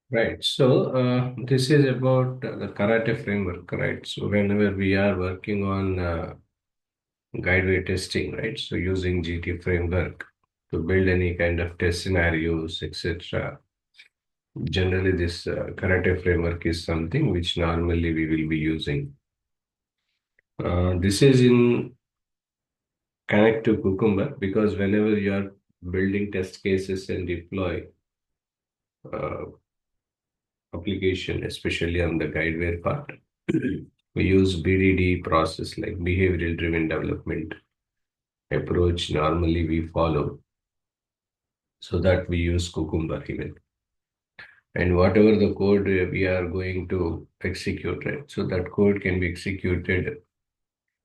Right. So this is about the karate framework, right? So whenever we are working on guideway testing, right? So using GT framework to build any kind of test scenarios, etc. Generally, this karate framework is something which normally we will be using. This is in connect to Cucumber because whenever you are building test cases and deploy uh, application, especially on the guideware part, we use BDD process like behavioral driven development approach normally we follow so that we use Cucumber even. And whatever the code we are going to execute, right? So that code can be executed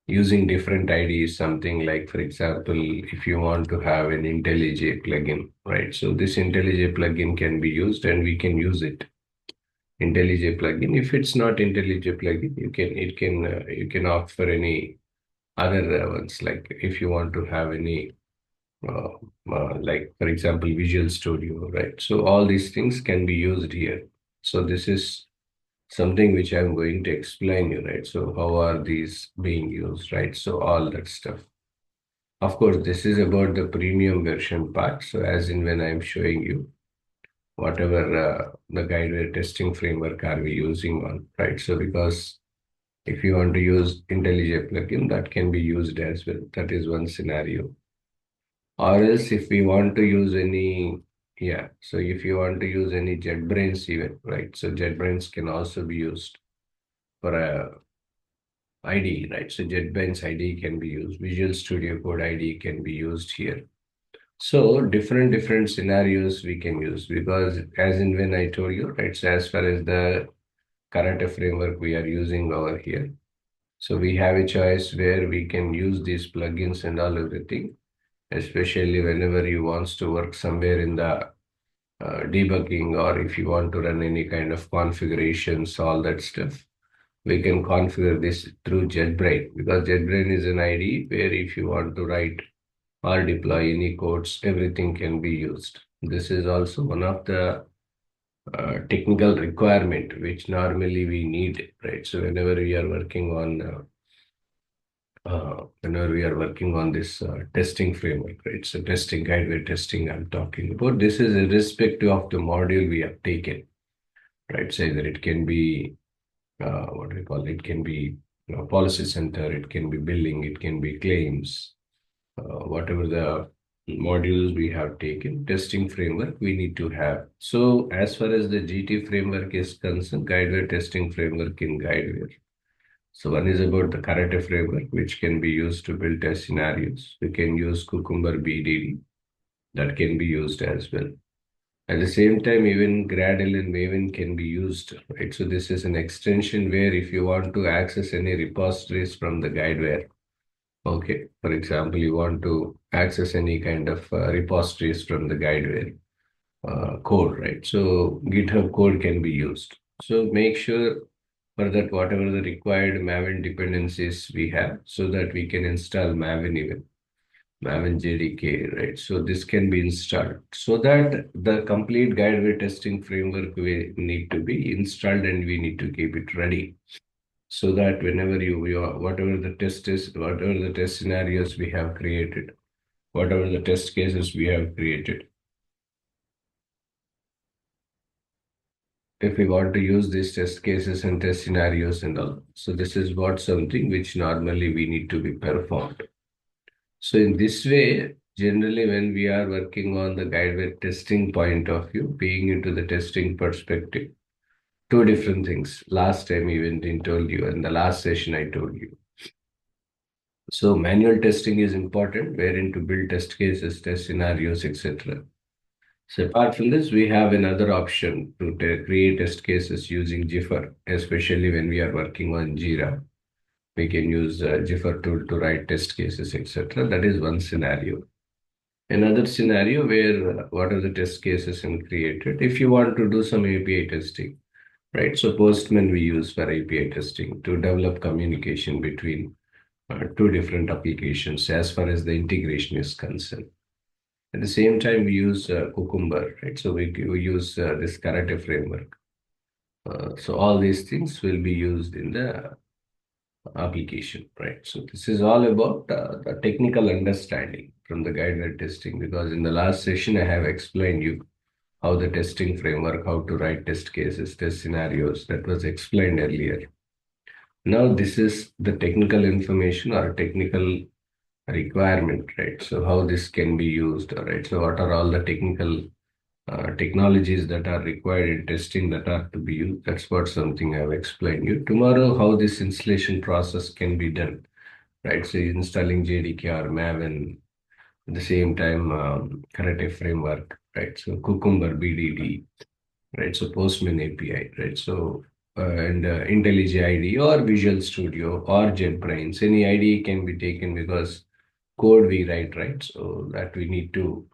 using different IDs, something like, for example, if you want to have an IntelliJ plugin, right? So this IntelliJ plugin can be used and we can use it. IntelliJ plugin. If it's not IntelliJ plugin, you can opt for any other ones. Like if you want to have any uh, like for example Visual Studio, right? So all these things can be used here. So this is something which I'm going to explain you, right? So how are these being used, right? So all that stuff. Of course, this is about the premium version part. So as in when I'm showing you whatever the guideware testing framework are we using on, right? So because if you want to use IntelliJ plugin, that can be used as well. That is one scenario. Or else if we want to use any, yeah, so if you want to use any JetBrains even, right? So JetBrains can also be used for a IDE, right? So JetBrains IDE can be used. Visual Studio Code IDE can be used here. So different scenarios we can use because as in when I told you, right? So as far as the current framework we are using over here. So we have a choice where we can use these plugins and all everything, especially whenever you wants to work somewhere in the debugging or if you want to run any kind of configurations, all that stuff. We can configure this through JetBrains because JetBrains is an IDE where if you want to write or deploy any codes, everything can be used. This is also one of the technical requirement which normally we need, right? So whenever we are working on this testing framework, right? So testing guideware testing I'm talking about. This is irrespective of the module we have taken, right? So either it can be what do we call it? It can be policy center, it can be billing, it can be claims, whatever the modules we have taken, testing framework we need to have. So as far as the GT framework is concerned, guideware testing framework in guideware. So one is about the karate framework, which can be used to build test scenarios. We can use Cucumber BDD that can be used as well. At the same time, even Gradle and Maven can be used, right? So this is an extension where if you want to access any repositories from the guideware, okay, for example, you want to access any kind of repositories from the guideware code, right? So GitHub code can be used. So make sure for that whatever the required Maven dependencies we have so that we can install Maven even. Maven JDK, right? So this can be installed so that the complete guideware testing framework we need to be installed and we need to keep it ready so that whenever whatever the test is, whatever the test scenarios we have created, whatever the test cases we have created, if we want to use these test cases and test scenarios and all, so this is what something which normally we need to be performed. So in this way, generally when we are working on the guideware testing point of view, being into the testing perspective, two different things. Last time even I told you, and the last session I told you. So manual testing is important, wherein to build test cases, test scenarios, etc. So apart from this, we have another option to create test cases using Jiffer, especially when we are working on Jira. We can use Jiffer tool to write test cases, etc. That is one scenario. Another scenario where what are the test cases and created. If you want to do some API testing, right? So Postman we use for API testing to develop communication between two different applications as far as the integration is concerned. At the same time, we use Cucumber, right? So we use this karate framework. So all these things will be used in the application, right? So this is all about the technical understanding from the guidewire testing, because in the last session I have explained you how the testing framework, how to write test cases, test scenarios, that was explained earlier. Now this is the technical information or technical requirement, right? So how this can be used, all right? So what are all the technical technologies that are required in testing that are to be used? That's what something I've explained you. Tomorrow, how this installation process can be done, right? So installing JDK or Maven at the same time, Karate framework, right? So Cucumber BDD, right? So Postman API, right? So and IntelliJ IDE or Visual Studio or JetBrains, any IDE can be taken because code we write, right? So that we need to,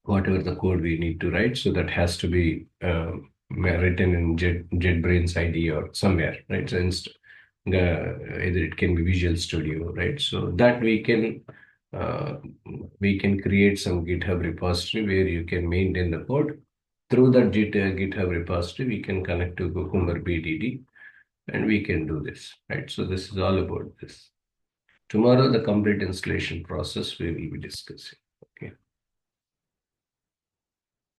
whatever the code we need to write, so that has to be written in JetBrains IDE or somewhere, right? So either it can be Visual Studio, right? So that uh, we can create some GitHub repository where you can maintain the code. Through that GitHub repository, we can connect to Cucumber BDD and we can do this, right? So this is all about this. Tomorrow, the complete installation process we will be discussing.